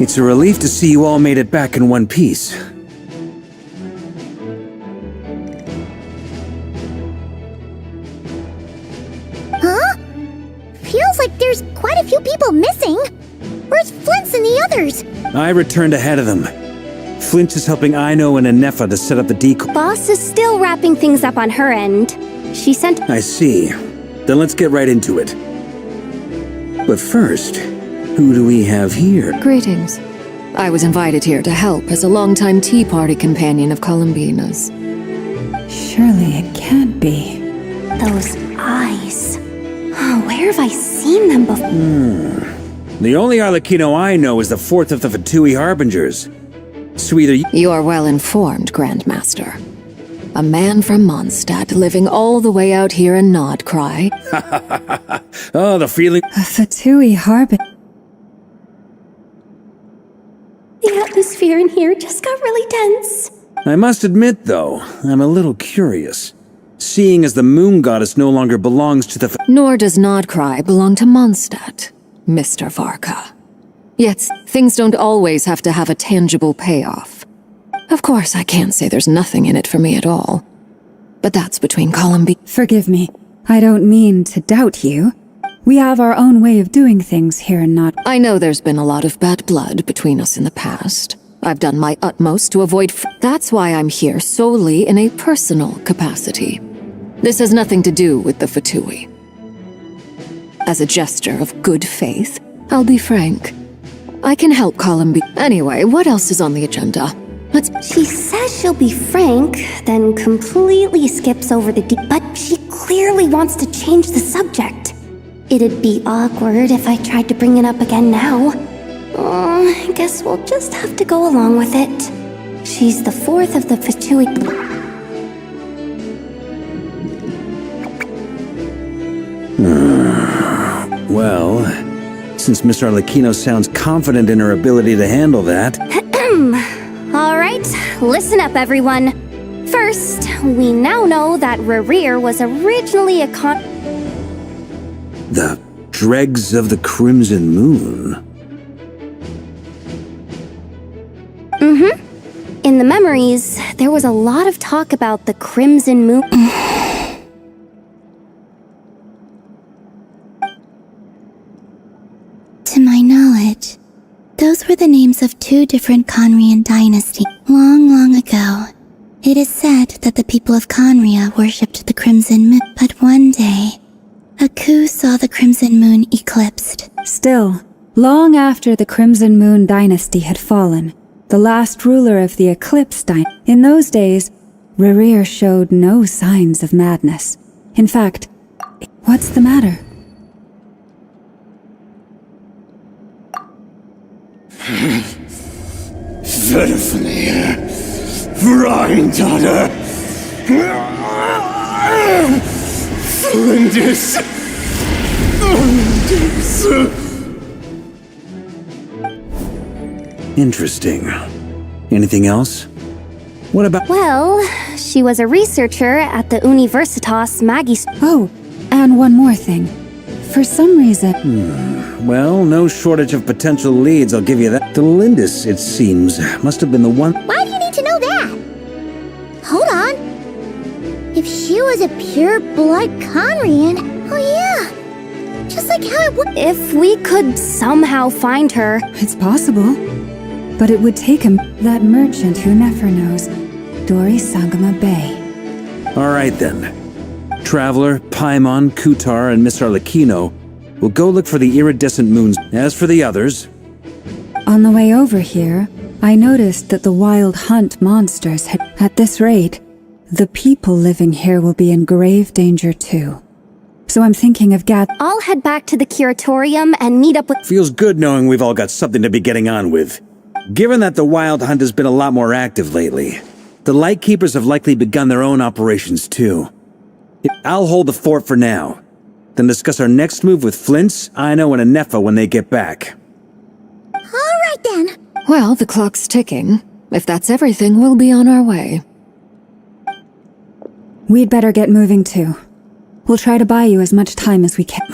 It's a relief to see you all made it back in one piece. Huh? Feels like there's quite a few people missing. Where's Flint's and the others? I returned ahead of them. Flint is helping Aino and Anefa to set up the decoy. Boss is still wrapping things up on her end. She sent— I see. Then let's get right into it. But first, who do we have here? Greetings. I was invited here to help as a longtime Tea Party companion of Columbina's. Surely it can't be. those eyes. Oh, where have I seen them before? The only Arlecchino I know is the fourth of the Fatui Harbingers. Sweeter, You are well informed, Grandmaster. A man from Mondstadt living all the way out here in Nodcry. oh, the feeling. A Fatui Harbin. The atmosphere in here just got really tense. I must admit, though, I'm a little curious. Seeing as the moon goddess no longer belongs to the Nor does Nodcry belong to Mondstadt, Mr. Varka. Yet, things don't always have to have a tangible payoff. Of course, I can't say there's nothing in it for me at all. But that's between Columbine. Forgive me. I don't mean to doubt you. We have our own way of doing things here and not. I know there's been a lot of bad blood between us in the past. I've done my utmost to avoid That's why I'm here solely in a personal capacity. This has nothing to do with the Fatui. As a gesture of good faith, I'll be frank. I can help Columbine. Anyway, what else is on the agenda? She says she'll be frank, then completely skips over the but she clearly wants to change the subject. It'd be awkward if I tried to bring it up again now. I guess we'll just have to go along with it. She's the fourth of the Fatui. Well, since Miss Arlecchino sounds confident in her ability to handle that. Alright, listen up everyone. First, we now know that Rerir was originally a The dregs of the Crimson Moon. In the memories, there was a lot of talk about the Crimson Moon. To my knowledge, those were the names of two different Conrian dynasties. Long, long ago, it is said that the people of Conria worshipped the Crimson Moon. But one day, a coup saw the Crimson Moon eclipsed. Still, long after the Crimson Moon dynasty had fallen, the last ruler of the Eclipse dynasty, in those days, Rerir showed no signs of madness. In fact, what's the matter? Verfnir, Rheindatter, Flinders. Interesting. Anything else? What about— Well, she was a researcher at the Universitas Magis. Oh, and one more thing. For some reason— Well, no shortage of potential leads, I'll give you that. The Lindis, it seems, must have been the one— Why do you need to know that? Hold on. If she was a pure-blood Conrian, oh yeah. Just like how it would— If we could somehow find her. It's possible. But it would take him, that merchant who never knows, Dori Sangama Bay. Alright then. Traveler, Paimon, Kutar, and Miss Arlecchino will go look for the iridescent moons. As for the others— On the way over here, I noticed that the wild hunt monsters had— At this rate, the people living here will be in grave danger too. So I'm thinking of I'll head back to the curatorium and meet up with— feels good knowing we've all got something to be getting on with. Given that the Wild Hunt has been a lot more active lately, the Lightkeepers have likely begun their own operations too. I'll hold the fort for now, then discuss our next move with Flint's, Aino, and Anefa when they get back. Alright then. Well, the clock's ticking. If that's everything, we'll be on our way. We'd better get moving too. We'll try to buy you as much time as we can.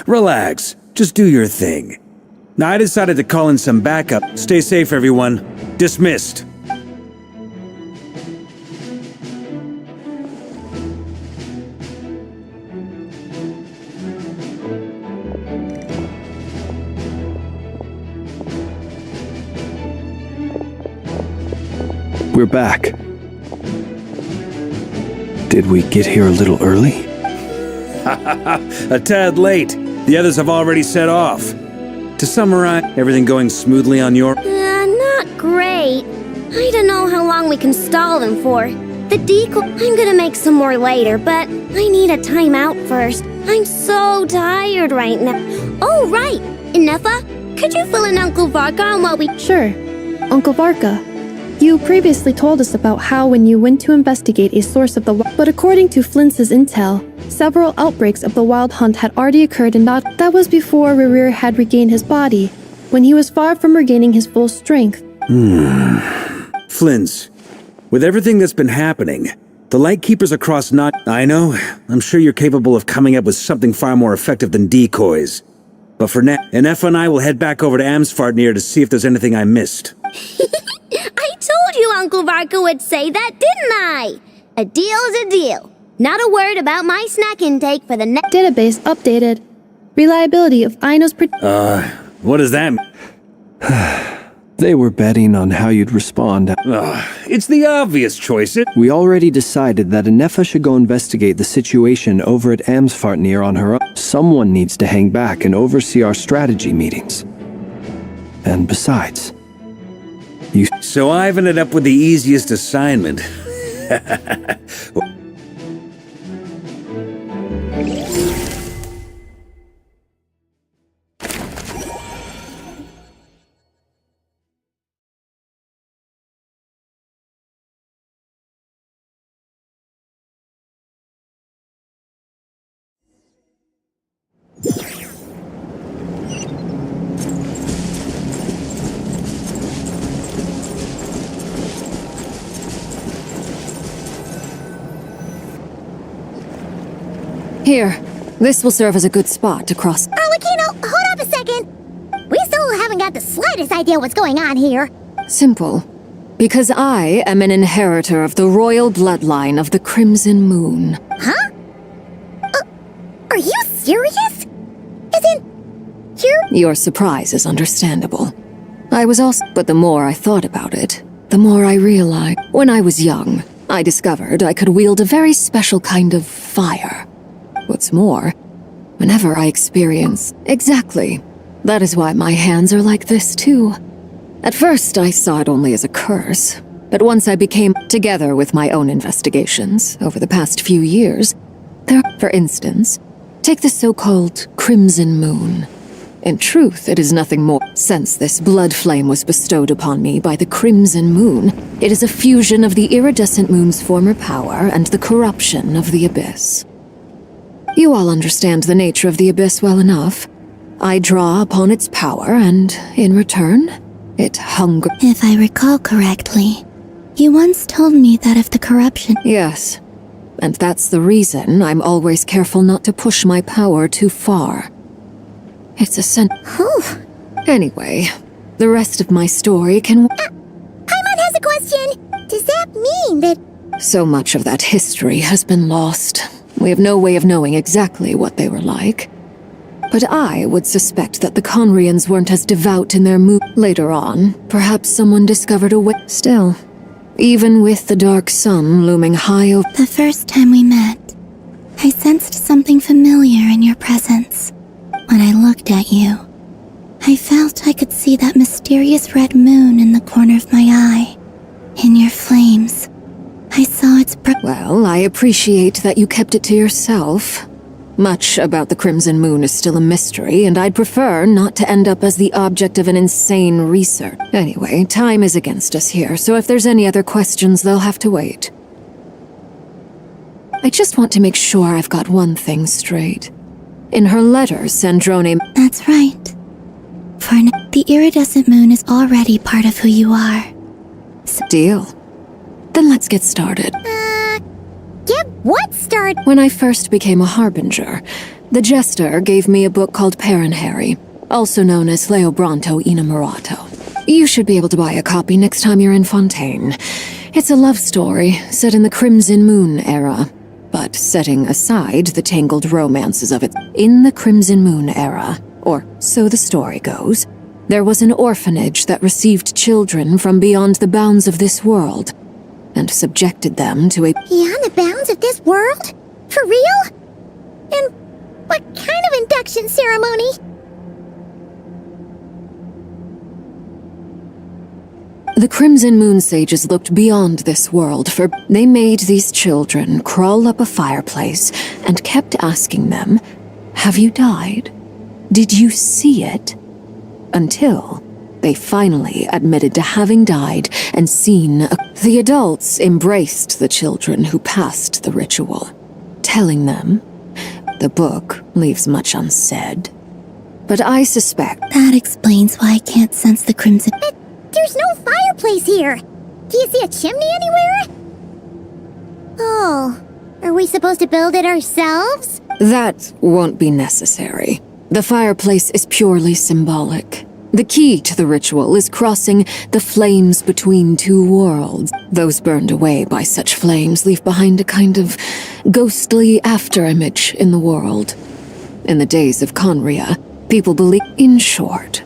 Relax, just do your thing. I decided to call in some backup. Stay safe, everyone. Dismissed. We're back. Did we get here a little early? A tad late. The others have already set off. To summarize, everything going smoothly on your... Not great. I don't know how long we can stall them for. The decoy... I'm gonna make some more later, but I need a timeout first. I'm so tired right now. Oh, right! Inefa, could you fill in Uncle Varka on what we... Sure. Uncle Varka, you previously told us about how when you went to investigate a source of the wild... But according to Flint's intel, several outbreaks of the Wild Hunt had already occurred and that was before Rerir had regained his body, when he was far from regaining his full strength. Flins, with everything that's been happening, the Lightkeepers across not... I know, I'm sure you're capable of coming up with something far more effective than decoys. But for now, Inefa and I will head back over to Amsfartnir to see if there's anything I missed. I told you Uncle Varka would say that, didn't I? A deal's a deal. Not a word about my snack intake for the next... Database updated. Reliability of Aino's... What does that mean? They were betting on how you'd respond. It's the obvious choice. We already decided that Inefa should go investigate the situation over at Amsfartnir on her own. Someone needs to hang back and oversee our strategy meetings. And besides... So I've ended up with the easiest assignment. Here, this will serve as a good spot to cross. Arlecchino, hold up a second. We still haven't got the slightest idea what's going on here. Simple. Because I am an inheritor of the royal bloodline of the Crimson Moon. Huh? Are you serious? Your surprise is understandable. I was also... But the more I thought about it, the more I realized. When I was young, I discovered I could wield a very special kind of fire. What's more, whenever I experience... Exactly. That is why my hands are like this, too. At first, I saw it only as a curse. But once I became... Together with my own investigations, over the past few years, there... For instance, take the so-called Crimson Moon. In truth, it is nothing more. Since this blood flame was bestowed upon me by the Crimson Moon, it is a fusion of the iridescent moon's former power and the corruption of the Abyss. You all understand the nature of the Abyss well enough. I draw upon its power, and in return, it hunger. If I recall correctly, you once told me that if the corruption... Yes, and that's the reason I'm always careful not to push my power too far. It's a Anyway, the rest of my story can... Paimon has a question. Does that mean that... So much of that history has been lost. We have no way of knowing exactly what they were like. But I would suspect that the Conrians weren't as devout in their mood. Later on, perhaps someone discovered a way. Still, even with the dark sun looming high over... The first time we met, I sensed something familiar in your presence. When I looked at you, I felt I could see that mysterious red moon in the corner of my eye. In your flames, I saw its Well, I appreciate that you kept it to yourself. Much about the Crimson Moon is still a mystery, and I'd prefer not to end up as the object of an insane research. Anyway, time is against us here, so if there's any other questions, they'll have to wait. I just want to make sure I've got one thing straight. In her letter, Sandrone... That's right. For now, the iridescent moon is already part of who you are. Deal. Then let's get started. Get what started? When I first became a harbinger, the Jester gave me a book called Harry. also known as Leobranto Inamorato. You should be able to buy a copy next time you're in Fontaine. It's a love story set in the Crimson Moon era, but setting aside the tangled romances of it. In the Crimson Moon era, or so the story goes, there was an orphanage that received children from beyond the bounds of this world, and subjected them to a— Beyond the bounds of this world? For real? And what kind of induction ceremony? The Crimson Moon sages looked beyond this world, for they made these children crawl up a fireplace and kept asking them, "Have you died? Did you see it?" Until they finally admitted to having died and seen The adults embraced the children who passed the ritual, telling them the book leaves much unsaid. But I suspect— That explains why I can't sense the crimson. But there's no fireplace here! Do you see a chimney anywhere? Oh, are we supposed to build it ourselves? that won't be necessary. The fireplace is purely symbolic. The key to the ritual is crossing the flames between two worlds. Those burned away by such flames leave behind a kind of ghostly afterimage in the world. In the days of Conria, people believe— In short,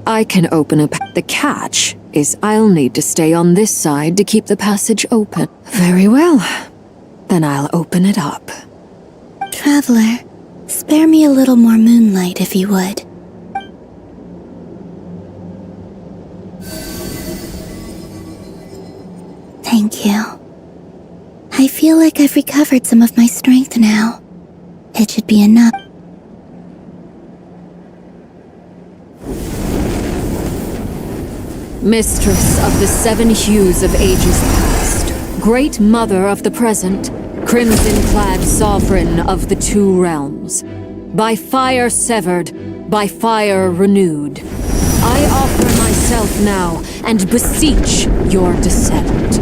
I can open up— The catch is I'll need to stay on this side to keep the passage open. Very well. Then I'll open it up. Traveler, spare me a little more moonlight if you would. Thank you. I feel like I've recovered some of my strength now. It should be enough. Mistress of the seven hues of ages past, great mother of the present, crimson-clad sovereign of the two realms, by fire severed, by fire renewed, I offer myself now and beseech your descent.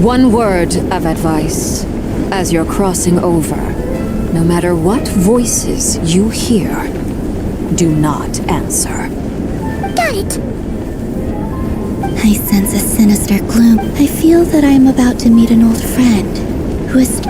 One word of advice as you're crossing over. No matter what voices you hear, do not answer. Got it! I sense a sinister gloom. I feel that I am about to meet an old friend who is...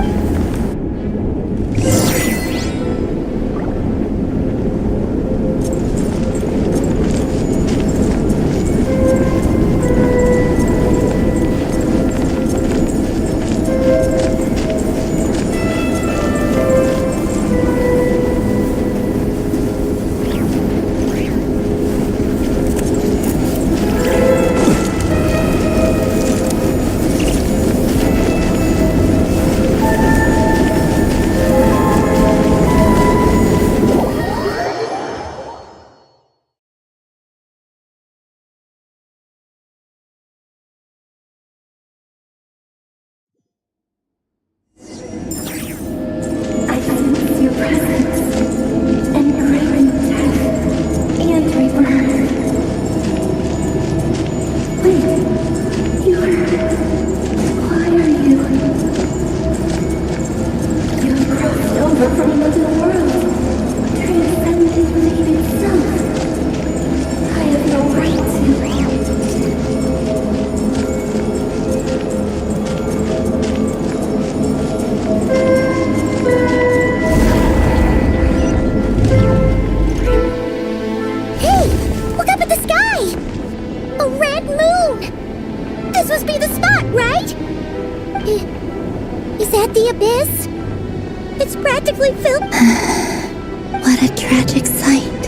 What a tragic sight.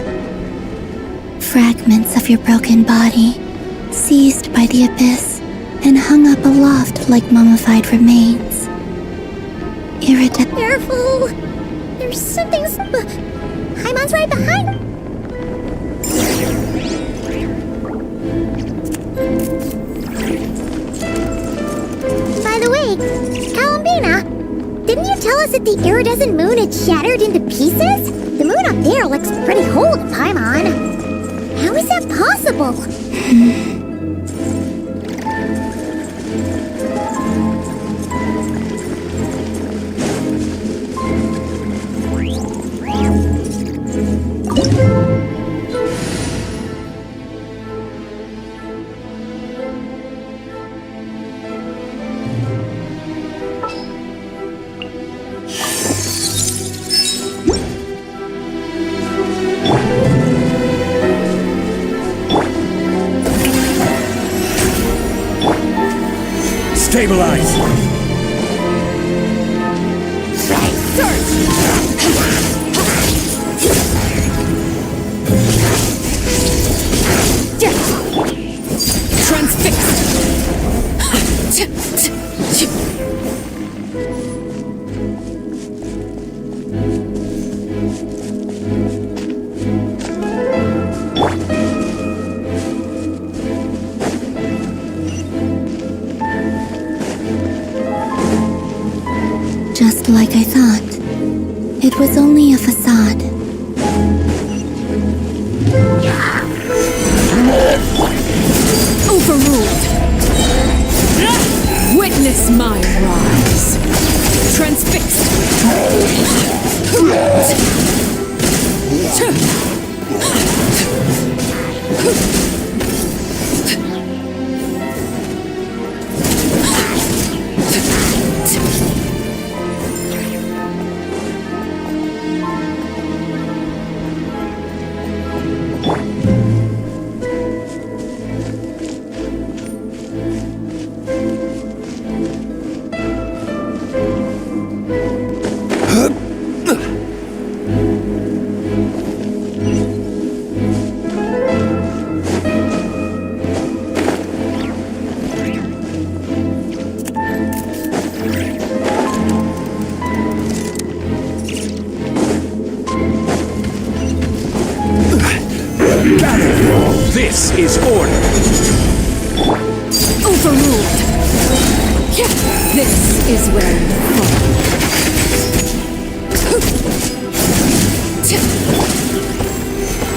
Fragments of your broken body, seized by the abyss, and hung up aloft like mummified remains. Careful! There's something... Haimon's right behind... Was it the iridescent moon had shattered into pieces? The moon up there looks pretty whole to Paimon. How is that possible? Stabilize! Just like I thought. It was only a facade. Overruled! Witness my rise! Transfixed! This is order! Overruled! This is where you fall.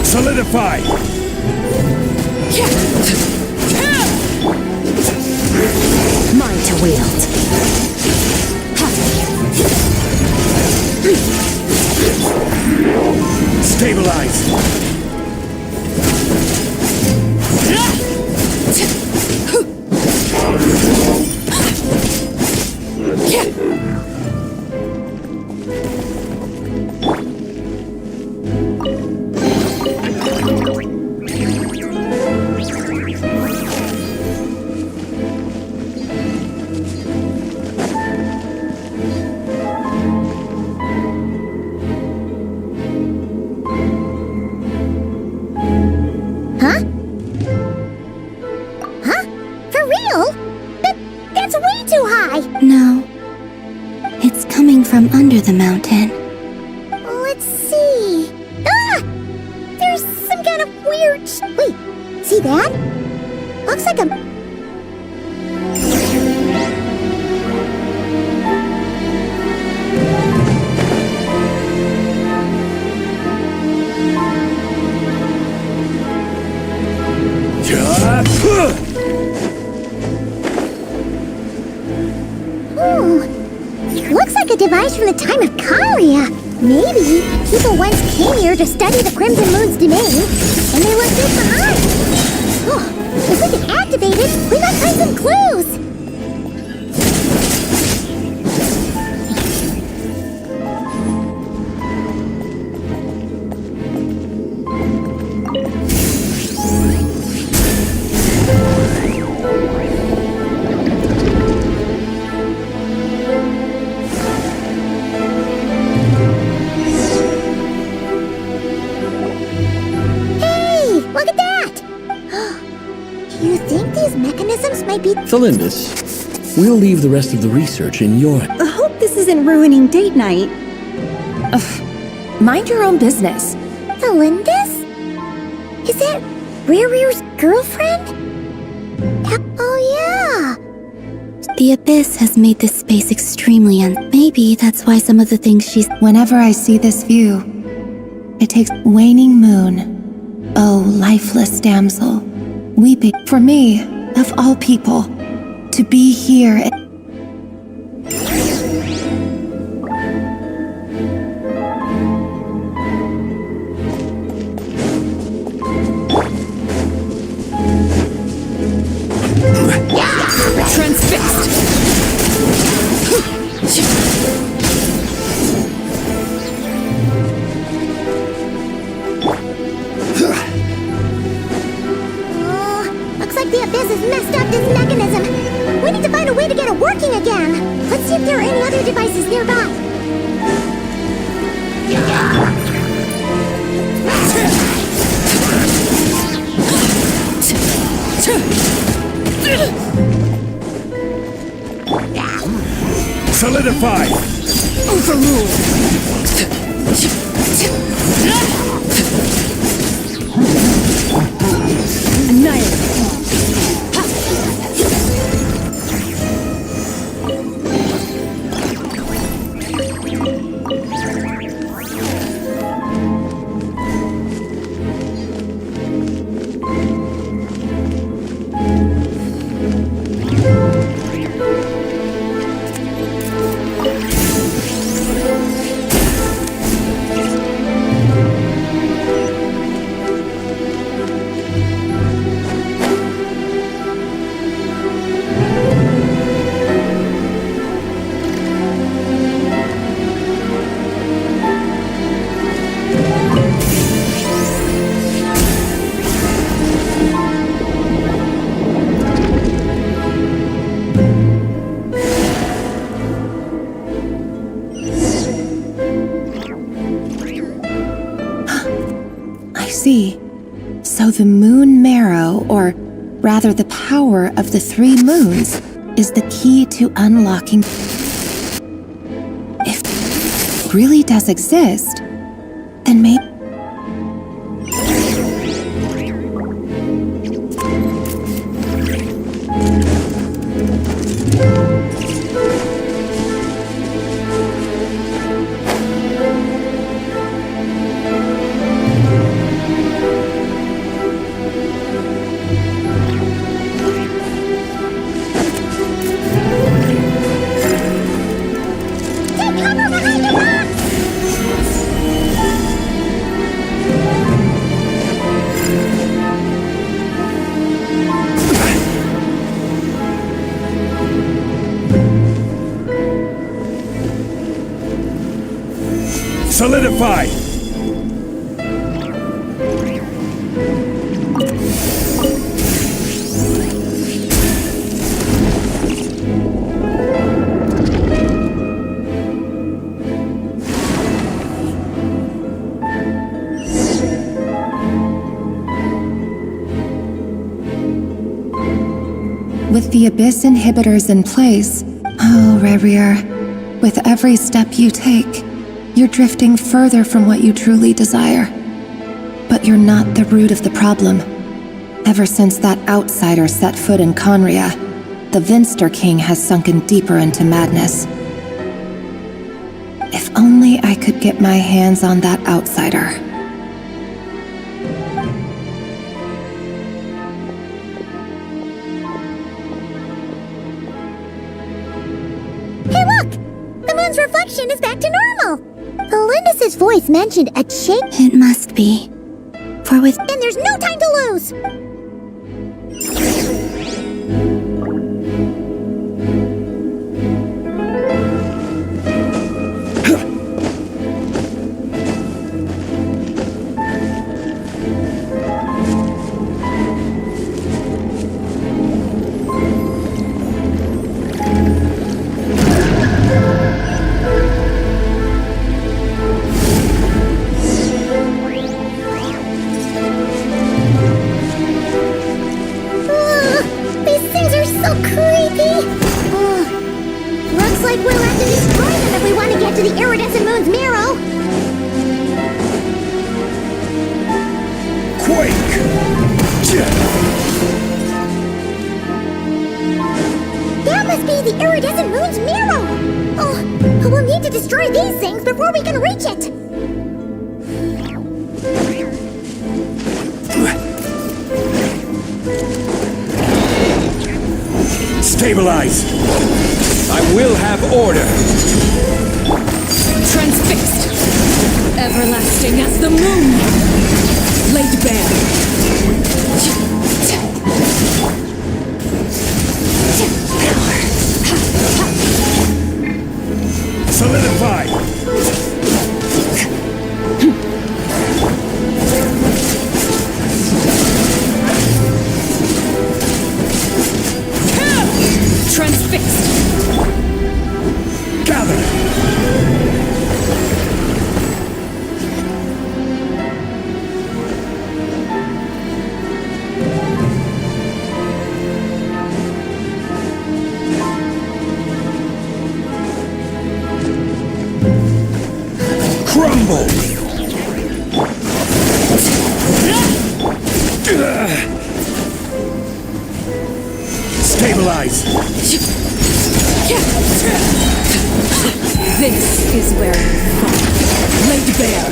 Solidify! Mine to wield. Stabilize! No. It's coming from under the mountain. Let's see. Ah! There's some kind of weird... Wait, see that? Looks like a... Looks like a device from the time of Kalia. Maybe people once came here to study the Crimson Moon's domain, and they left it behind. Oh, if we can activate it, we might find some clues. Felindus, we'll leave the rest of the research in your... I hope this isn't ruining date night. Ugh. Mind your own business. Felindus? Is that Rear's girlfriend? Oh yeah! The Abyss has made this space extremely maybe that's why some of the things she's— Whenever I see this view, it takes waning moon. Oh, lifeless damsel, weeping for me, of all people, to be here. Transfixed! Looks like the Abyss has messed up this mechanism. We need to find a way to get it working again. Let's see if there are any other devices nearby. Solidify! So the moon marrow, or rather the power of the 3 moons, is the key to unlocking. If it really does exist, then maybe. Solidify! With the Abyss inhibitors in place, oh, Rerir, with every step you take, you're drifting further from what you truly desire. But you're not the root of the problem. Ever since that outsider set foot in Conria, the Vinster King has sunken deeper into madness. If only I could get my hands on that outsider. Hey look! The moon's reflection is back to normal! Elendis' voice mentioned a change. It must be. For with— And there's no time to lose! must be the iridescent moon's mirror! Oh, but we'll need to destroy these things before we can reach it! Stabilize! I will have order! Transfixed! Everlasting as the moon! Laid bare! Solidify! Transfixed! Gather! Crumble! Stabilize! This is where you fall. Laid bare.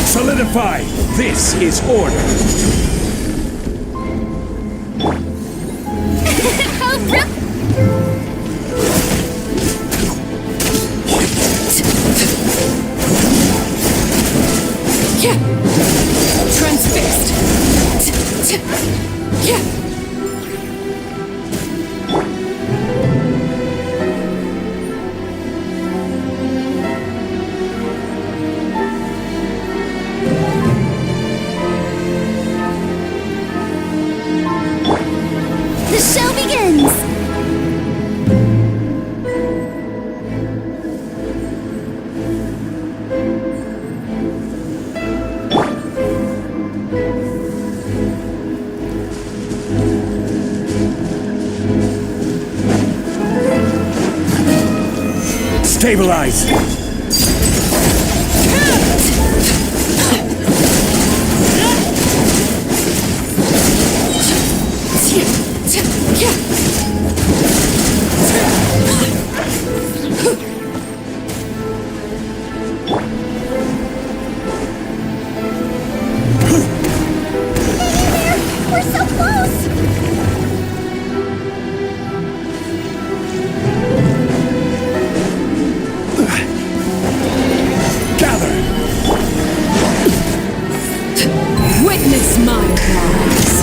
Solidify! This is order! Transfixed. The show begins! Stabilize! We're so close! Gather! Witness my rise.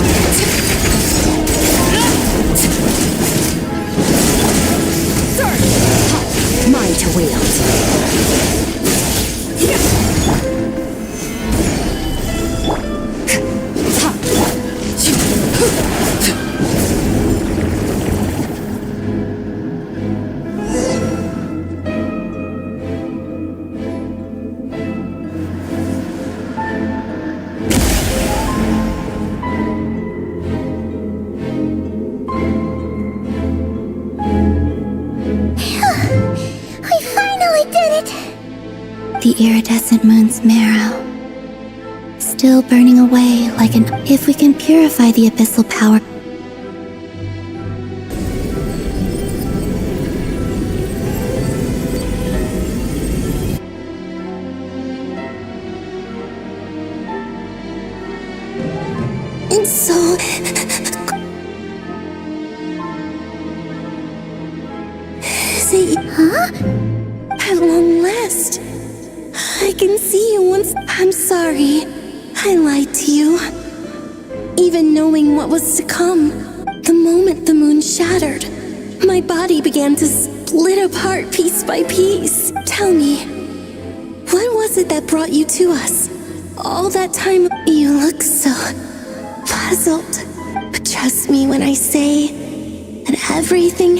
Mine to wield. We finally did it! The iridescent moon's marrow. Still burning away like an... If we can purify the abyssal power... It's so... Huh? At long last, I can see you once. I'm sorry. I lied to you. Even knowing what was to come, the moment the moon shattered, my body began to split apart piece by piece. Tell me, what was it that brought you to us? All that time, you look so puzzled. But trust me when I say that everything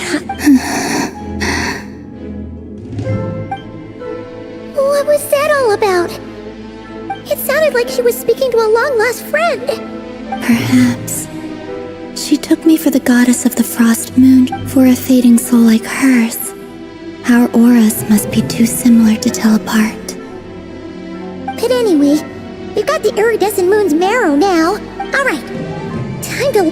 What was that all about? It sounded like she was speaking to a long-lost friend. Perhaps. She took me for the goddess of the frost moon, for a fading soul like hers. Our auras must be too similar to tell apart. But anyway, we've got the iridescent moon's marrow now. Alright, Time to...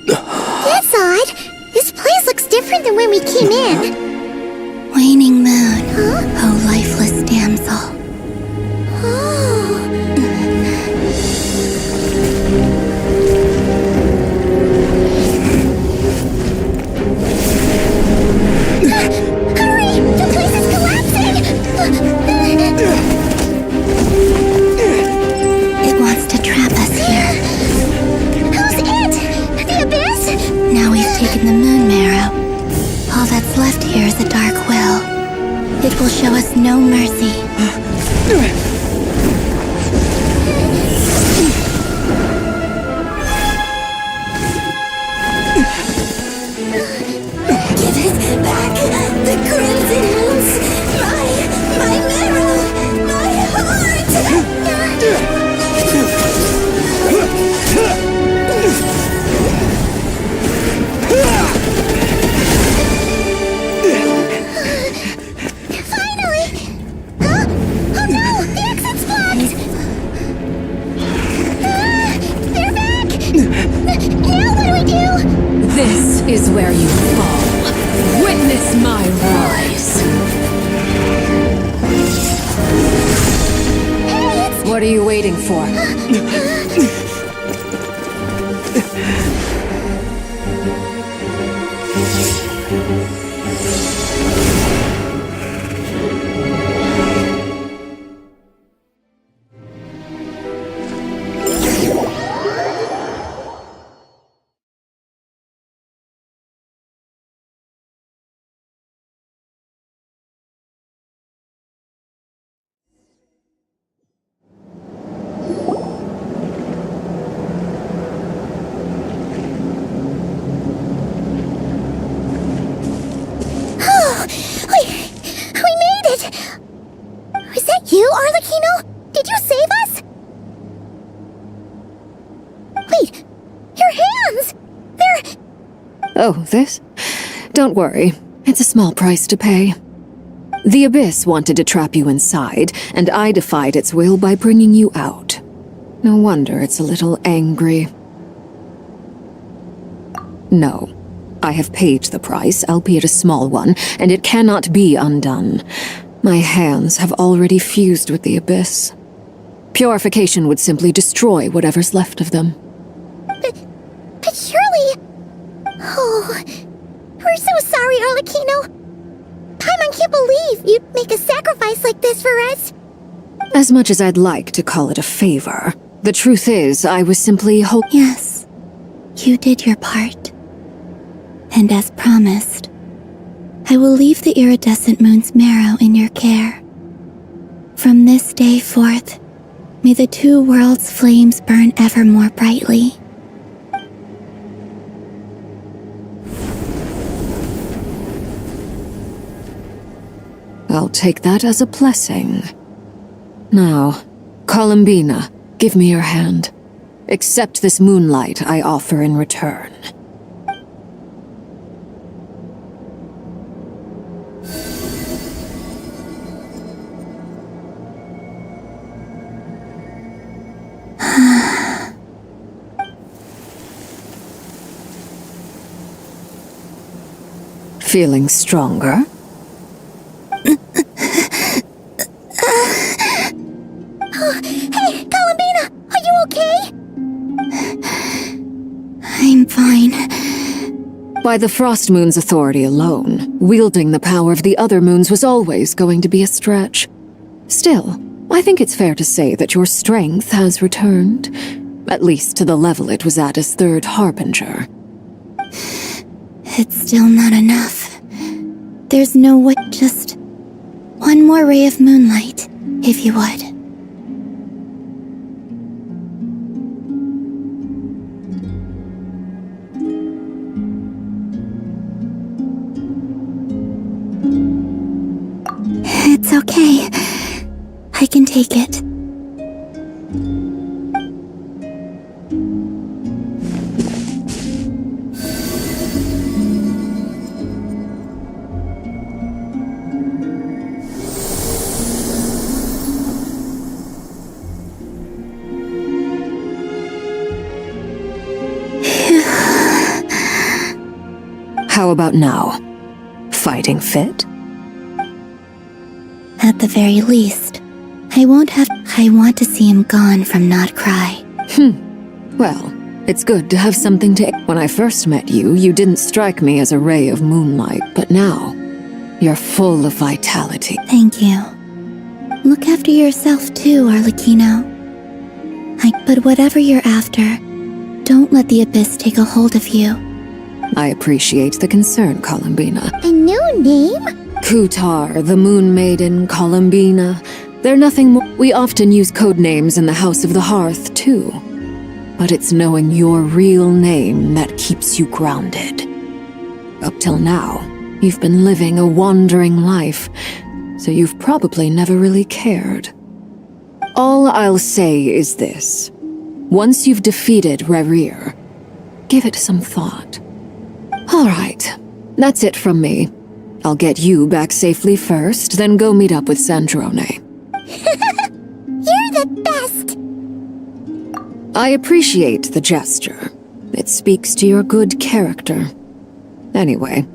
That's odd. This place looks different than when we came in. Waning moon, oh lifeless damsel. Hurry! The place is collapsing! It wants to trap us here. Who's it? The Abyss? Now we've taken the moon marrow. All that's left here is a dark will. It will show us no mercy. Give it back! The Crimson Moons! My marrow! My heart! Finally! Huh? Oh no! The exit's blocked! They're back! Now what do we do? This is where you fall. Witness my rise. What are you waiting for? We made it! Was that you, Arlecchino? Did you save us? Wait, your hands! They're... Oh, this? Don't worry. It's a small price to pay. The Abyss wanted to trap you inside, and I defied its will by bringing you out. No wonder it's a little angry. No. I have paid the price, albeit a small one, and it cannot be undone. My hands have already fused with the Abyss. Purification would simply destroy whatever's left of them. But surely... Oh... We're so sorry, Arlecchino. Paimon can't believe you'd make a sacrifice like this for us. As much as I'd like to call it a favor, the truth is I was simply Yes, you did your part. And as promised, I will leave the iridescent moon's marrow in your care. From this day forth, may the two worlds' flames burn ever more brightly. I'll take that as a blessing. Now, Columbina, give me your hand. Accept this moonlight I offer in return. Feeling stronger? Hey, Columbina, are you okay? I'm fine. By the Frost Moon's authority alone, wielding the power of the other moons was always going to be a stretch. Still, I think it's fair to say that your strength has returned, at least to the level it was at as Third Harbinger. It's still not enough. There's no way. Just one more ray of moonlight, if you would. It's okay. I can take it. How about now? Fighting fit? At the very least, I want to see him gone from Not Cry. Well, it's good to have something to... When I first met you, you didn't strike me as a ray of moonlight, but now, you're full of vitality. Thank you. Look after yourself too, Arlecchino. But whatever you're after, don't let the Abyss take a hold of you. I appreciate the concern, Columbina. A new name? Kutar, the Moon Maiden, Columbina. They're nothing more. We often use code names in the House of the Hearth, too. But it's knowing your real name that keeps you grounded. Up till now, you've been living a wandering life, so you've probably never really cared. All I'll say is this. Once you've defeated Rerir, give it some thought. All right, that's it from me. I'll get you back safely first, then go meet up with Sandrone. You're the best! I appreciate the gesture. It speaks to your good character. Anyway.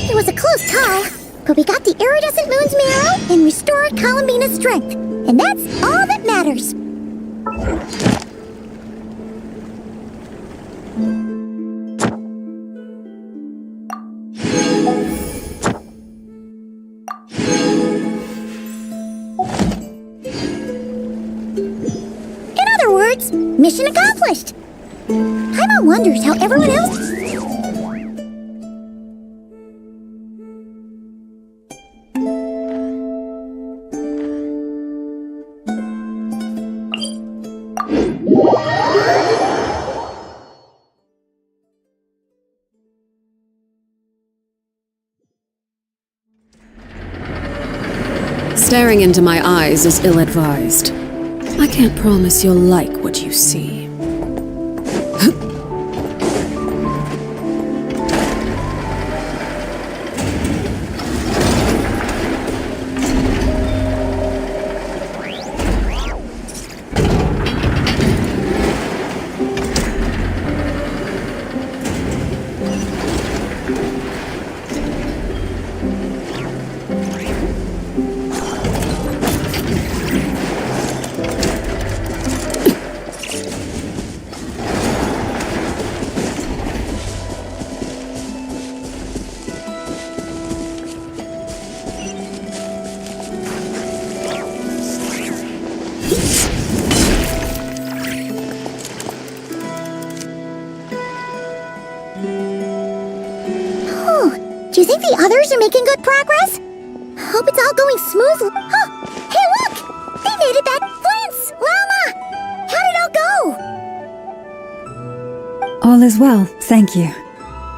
It was a close call, but we got the iridescent moon's marrow and restored Columbina's strength, and that's all that matters. In other words, mission accomplished. Paimon wonders how everyone else... Staring into my eyes is ill-advised. I can't promise you'll like what you see. Do you think the others are making good progress? Hope it's all going smoothly. Huh! Hey, look! They made it back! Flint's! Llama! How did it all go? All is well, thank you.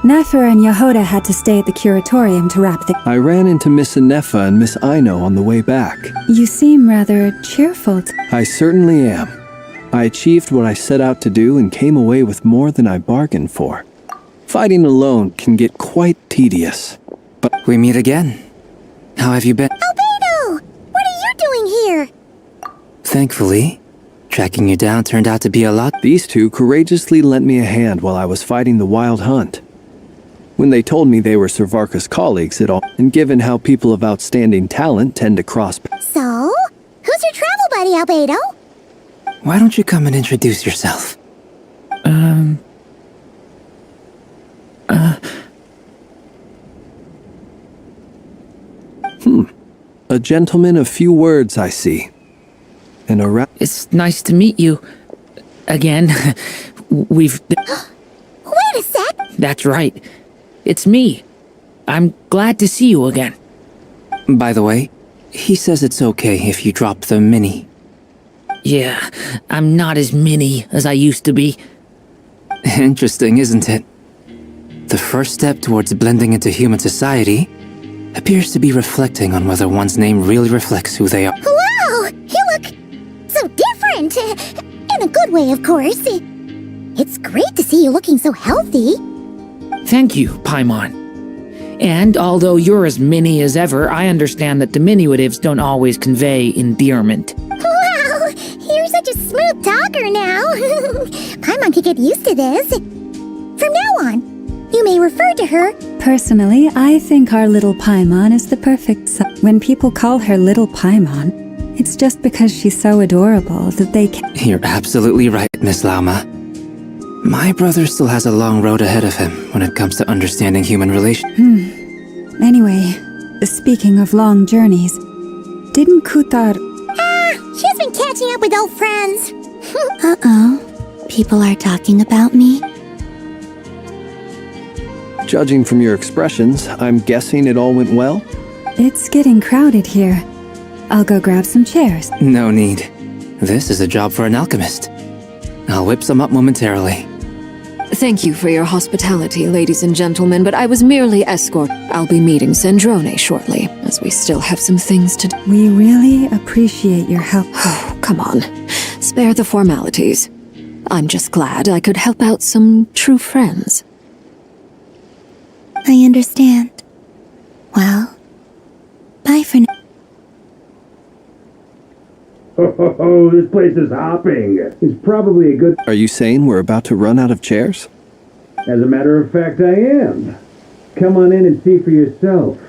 Nefer and Yehoda had to stay at the curatorium to wrap the... I ran into Miss Anefa and Miss Aino on the way back. You seem rather cheerful. I certainly am. I achieved what I set out to do and came away with more than I bargained for. Fighting alone can get quite tedious. But we meet again. How have you been? Albedo! What are you doing here? Thankfully, tracking you down turned out to be a lot. These two courageously lent me a hand while I was fighting the wild hunt. When they told me they were Sir Varka's colleagues at all, and given how people of outstanding talent tend to cross... So? Who's your travel buddy, Albedo? Why don't you come and introduce yourself? A gentleman of few words, I see. And a It's nice to meet you. Again. We've... Wait a sec! That's right. It's me. I'm glad to see you again. By the way, he says it's okay if you drop the mini. Yeah, I'm not as mini as I used to be. Interesting, isn't it? The first step towards blending into human society appears to be reflecting on whether one's name really reflects who they are. Wow! You look so different! In a good way, of course. It's great to see you looking so healthy. Thank you, Paimon. And although you're as mini as ever, I understand that diminutives don't always convey endearment. Wow, you're such a smooth talker now. Paimon could get used to this. From now on, you may refer to her. Personally, I think our little Paimon is the perfect son. When people call her little Paimon, it's just because she's so adorable that they can— You're absolutely right, Miss Lauma. My brother still has a long road ahead of him when it comes to understanding human relations. Anyway, speaking of long journeys, didn't Kutar— She's been catching up with old friends. Uh-oh. People are talking about me. Judging from your expressions, I'm guessing it all went well? It's getting crowded here. I'll go grab some chairs. No need. This is a job for an alchemist. I'll whip some up momentarily. Thank you for your hospitality, ladies and gentlemen, but I was merely escort. I'll be meeting Sandrone shortly, as we still have some things to do. We really appreciate your help. Oh, come on. Spare the formalities. I'm just glad I could help out some true friends. I understand. Well, bye for now. Oh, this place is hopping. It's probably a good... Are you saying we're about to run out of chairs? As a matter of fact, I am. Come on in and see for yourself.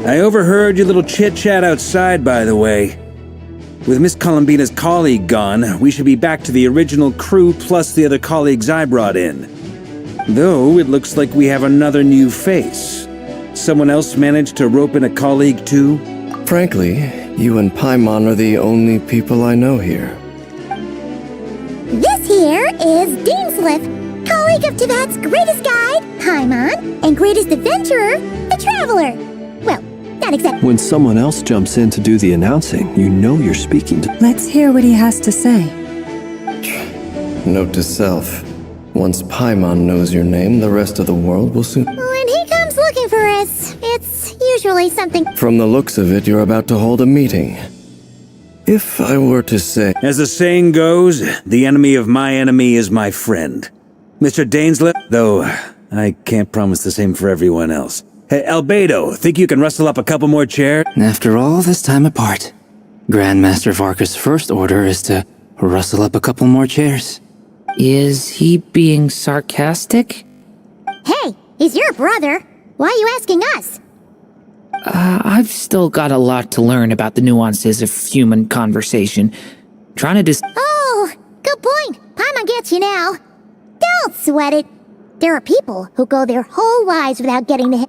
I overheard your little chit-chat outside, by the way. With Miss Columbina's colleague gone, we should be back to the original crew plus the other colleagues I brought in. Though, it looks like we have another new face. Someone else managed to rope in a colleague too? Frankly, you and Paimon are the only people I know here. This here is Deanslip, colleague of Tibet's greatest guide, Paimon, and greatest adventurer, the Traveler. Well, not exactly. When someone else jumps in to do the announcing, you know you're speaking to— Let's hear what he has to say. Note to self. Once Paimon knows your name, the rest of the world will soon— When he comes looking for us, it's usually something— From the looks of it, you're about to hold a meeting. If I were to say— As the saying goes, the enemy of my enemy is my friend. Mr. Dainslip, though I can't promise the same for everyone else. Hey, Albedo, think you can rustle up a couple more chairs? After all this time apart, Grandmaster Varka's first order is to rustle up a couple more chairs. Is he being sarcastic? Hey, he's your brother. Why are you asking us? I've still got a lot to learn about the nuances of human conversation. Trying to Oh, good point. Paimon gets you now. Don't sweat it. There are people who go their whole lives without getting to him.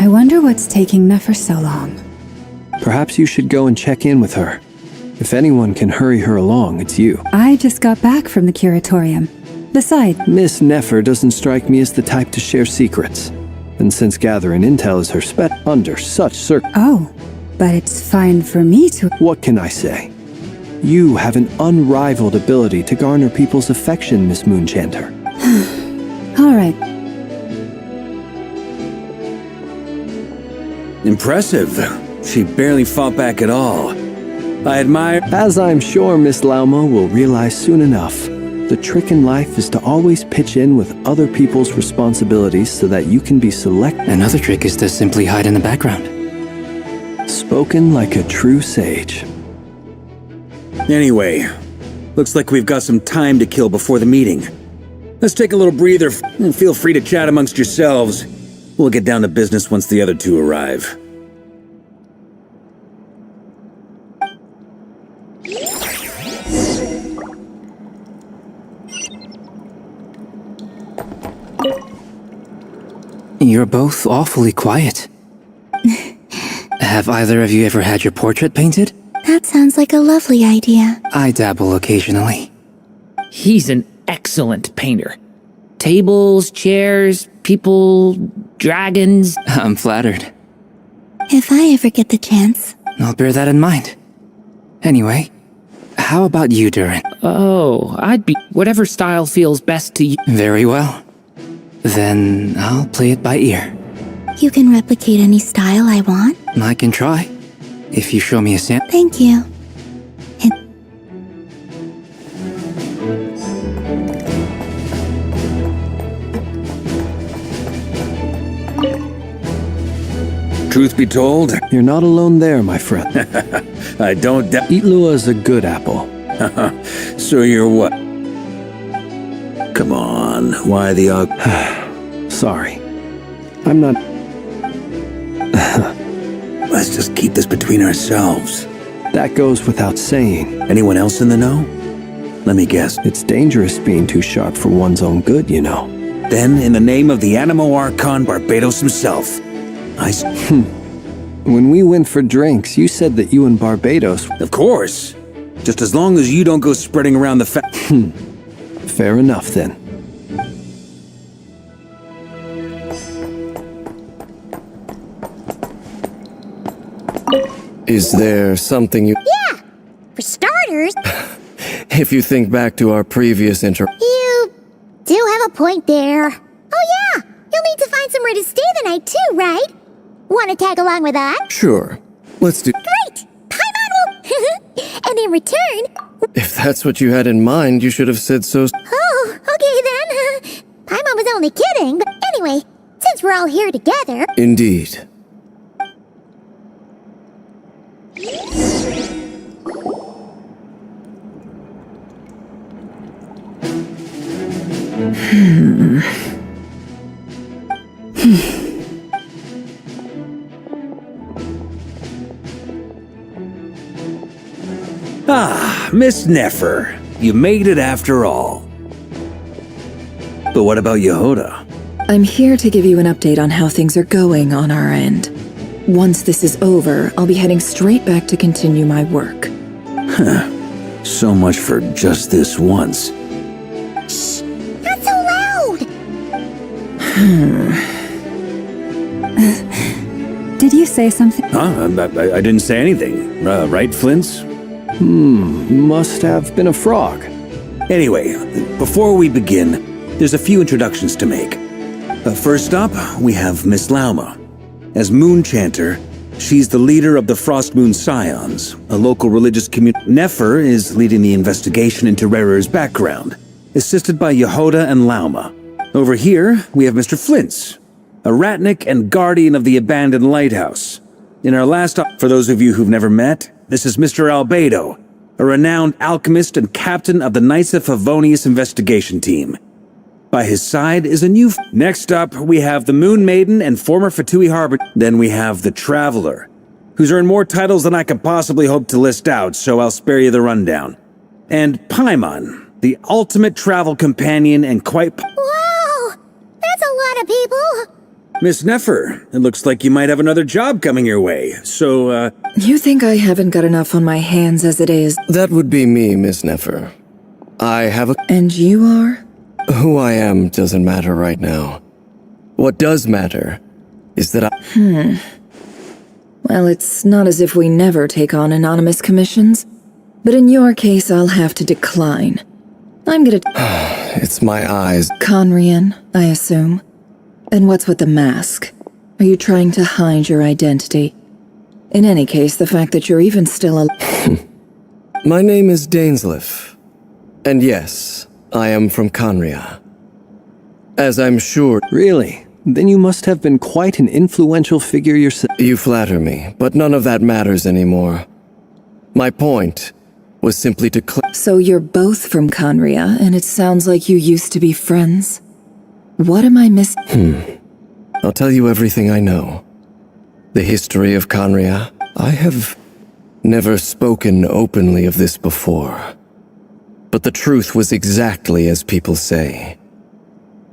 I wonder what's taking Nefer so long. Perhaps you should go and check in with her. If anyone can hurry her along, it's you. I just got back from the curatorium. Besides, Miss Nefer doesn't strike me as the type to share secrets. And since gathering intel is her under such Oh, but it's fine for me to— What can I say? You have an unrivaled ability to garner people's affection, Miss Moonchanter. All right. Impressive. She barely fought back at all. I admire— As I'm sure Miss Lauma will realize soon enough, the trick in life is to always pitch in with other people's responsibilities so that you can be select— Another trick is to simply hide in the background. Spoken like a true sage. Anyway, looks like we've got some time to kill before the meeting. Let's take a little breather and feel free to chat amongst yourselves. We'll get down to business once the other two arrive. You're both awfully quiet. Have either of you ever had your portrait painted? That sounds like a lovely idea. I dabble occasionally. He's an excellent painter. Tables, chairs, people, dragons. I'm flattered. If I ever get the chance. I'll bear that in mind. Anyway, how about you, Durin? Oh, I'd be whatever style feels best to you. Very well. Then I'll play it by ear. You can replicate any style I want? I can try, if you show me a sample. Thank you. Truth be told, you're not alone there, my friend. I don't doubt. Itlua is a good apple. So you're what? Come on, why the Sorry. I'm not... Let's just keep this between ourselves. That goes without saying. Anyone else in the know? Let me guess. It's dangerous being too sharp for one's own good, you know. Then, in the name of the Animo Archon Barbados himself, When we went for drinks, you said that you and Barbados... Of course. Just as long as you don't go spreading around the Fair enough, then. Is there something you... Yeah! For starters... If you think back to our previous You do have a point there. Oh yeah! You'll need to find somewhere to stay the night too, right? Want to tag along with us? Sure. Let's do... Great! Paimon will... And in return... If that's what you had in mind, you should have said so... Oh, okay then. Paimon was only kidding, but anyway, since we're all here together... Indeed. Ah, Miss Nefer. You made it after all. But what about Yehoda? I'm here to give you an update on how things are going on our end. Once this is over, I'll be heading straight back to continue my work. So much for just this once. Shh! Not so loud! Did you say something? I didn't say anything. Right, Flints? Must have been a frog. Anyway, before we begin, there's a few introductions to make. First up, we have Miss Lauma. As Moon Chanter, she's the leader of the Frost Moon Scions, a local religious community. Nefer is leading the investigation into Rerer's background, assisted by Yehoda and Lauma. Over here, we have Mr. Flints, a ratnik and guardian of the abandoned lighthouse. In our last for those of you who've never met, this is Mr. Albedo, a renowned alchemist and captain of the Knights of Favonius investigation team. By his side is a new... Next up, we have the Moon Maiden and former Fatui Harbor. Then we have the Traveler, who's earned more titles than I could possibly hope to list out, so I'll spare you the rundown. And Paimon, the ultimate travel companion and quite... Wow! That's a lot of people! Miss Nefer, it looks like you might have another job coming your way, so, You think I haven't got enough on my hands as it is? That would be me, Miss Nefer. I have a... And you are? Who I am doesn't matter right now. What does matter is that I... Well, it's not as if we never take on anonymous commissions. But in your case, I'll have to decline. I'm gonna... It's my eyes. Conrian, I assume. And what's with the mask? Are you trying to hide your identity? In any case, the fact that you're even still My name is Dainsleif. And yes, I am from Conria. As I'm sure... Really? Then you must have been quite an influential figure yourself. You flatter me, but none of that matters anymore. My point was simply to So you're both from Conria, and it sounds like you used to be friends. What am I missing? I'll tell you everything I know. The history of Conria. I have never spoken openly of this before. But the truth was exactly as people say.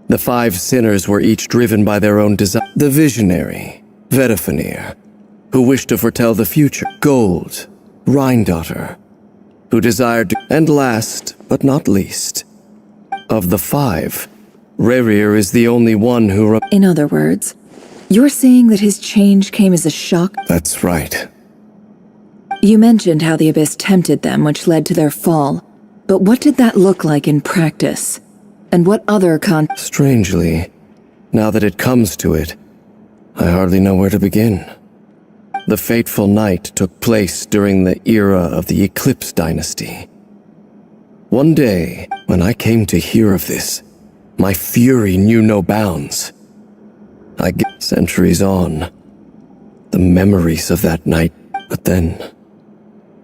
The 5 sinners were each driven by their own desire. The visionary, Vedifenir, who wished to foretell the future. Gold, Rhine-daughter, who desired to... And last, but not least, of the 5, Rerir is the only one who... In other words, you're saying that his change came as a shock? That's right. You mentioned how the Abyss tempted them, which led to their fall. But what did that look like in practice? And what other Strangely, now that it comes to it, I hardly know where to begin. The fateful night took place during the era of the Eclipse dynasty. One day, when I came to hear of this, my fury knew no bounds. I get centuries on, the memories of that night, but then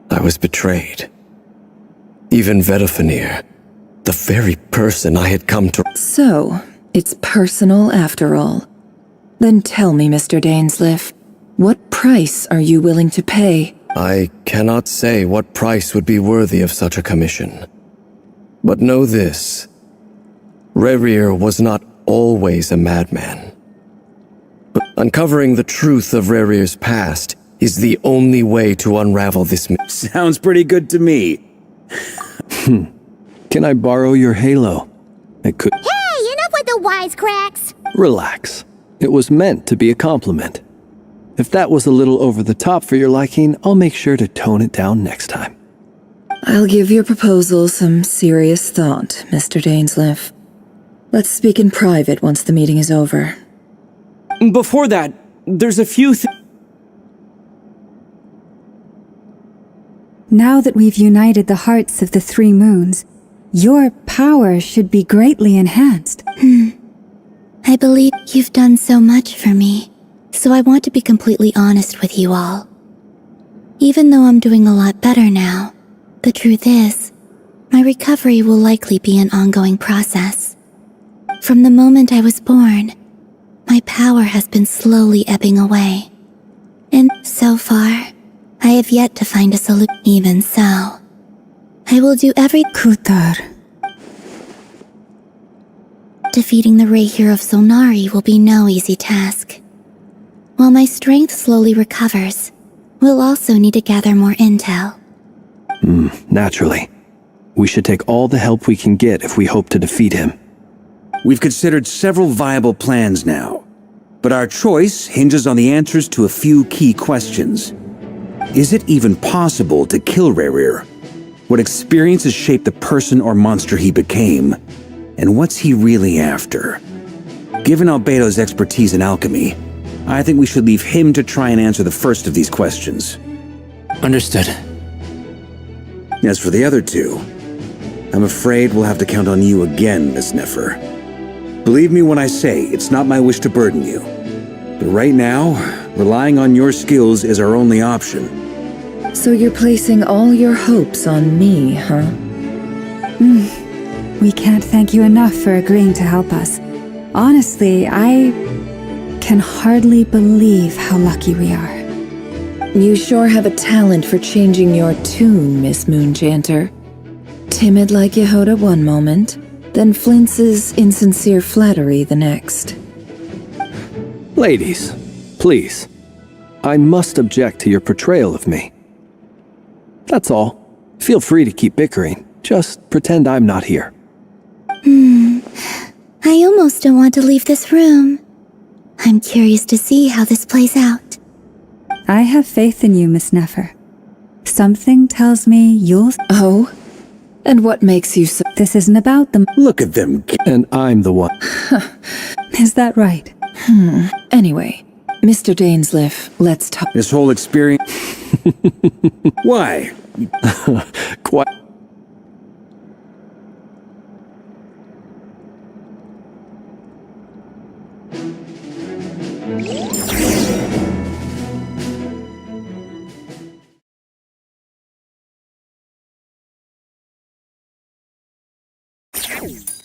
I was betrayed. Even Vedafenir, the very person I had come to... So, it's personal after all. Then tell me, Mr. Dainsleif, what price are you willing to pay? I cannot say what price would be worthy of such a commission. But know this, Rerir was not always a madman. But uncovering the truth of Rerir's past is the only way to unravel this... Sounds pretty good to me. Can I borrow your halo? It could... Hey, enough with the wisecracks! Relax. It was meant to be a compliment. If that was a little over the top for your liking, I'll make sure to tone it down next time. I'll give your proposal some serious thought, Mr. Dainsleif. Let's speak in private once the meeting is over. Before that, there's a few Now that we've united the hearts of the 3 moons, your power should be greatly enhanced. I believe you've done so much for me, so I want to be completely honest with you all. Even though I'm doing a lot better now, the truth is, my recovery will likely be an ongoing process. From the moment I was born, my power has been slowly ebbing away. And so far, I have yet to find a solution. Even so, I will do every... Kutar. Defeating the Rehir of Solnari will be no easy task. While my strength slowly recovers, we'll also need to gather more intel. Naturally. We should take all the help we can get if we hope to defeat him. We've considered several viable plans now, but our choice hinges on the answers to a few key questions. Is it even possible to kill Rerir? What experiences shaped the person or monster he became? And what's he really after? Given Albedo's expertise in alchemy, I think we should leave him to try and answer the first of these questions. Understood. As for the other 2, I'm afraid we'll have to count on you again, Miss Nefer. Believe me when I say it's not my wish to burden you. But right now, relying on your skills is our only option. So you're placing all your hopes on me, huh? We can't thank you enough for agreeing to help us. Honestly, I can hardly believe how lucky we are. You sure have a talent for changing your tune, Miss Moonchanter. Timid like Yehoda one moment, then flinches insincere flattery the next. Ladies, please. I must object to your portrayal of me. That's all. Feel free to keep bickering. Just pretend I'm not here. I almost don't want to leave this room. I'm curious to see how this plays out. I have faith in you, Miss Nefer. Something tells me you'll... Oh? And what makes you so... This isn't about them. Look at them. And I'm the one. Is that right? Anyway, Mr. Dainsleif, let's talk... This whole experience... Why? Quite... Yes.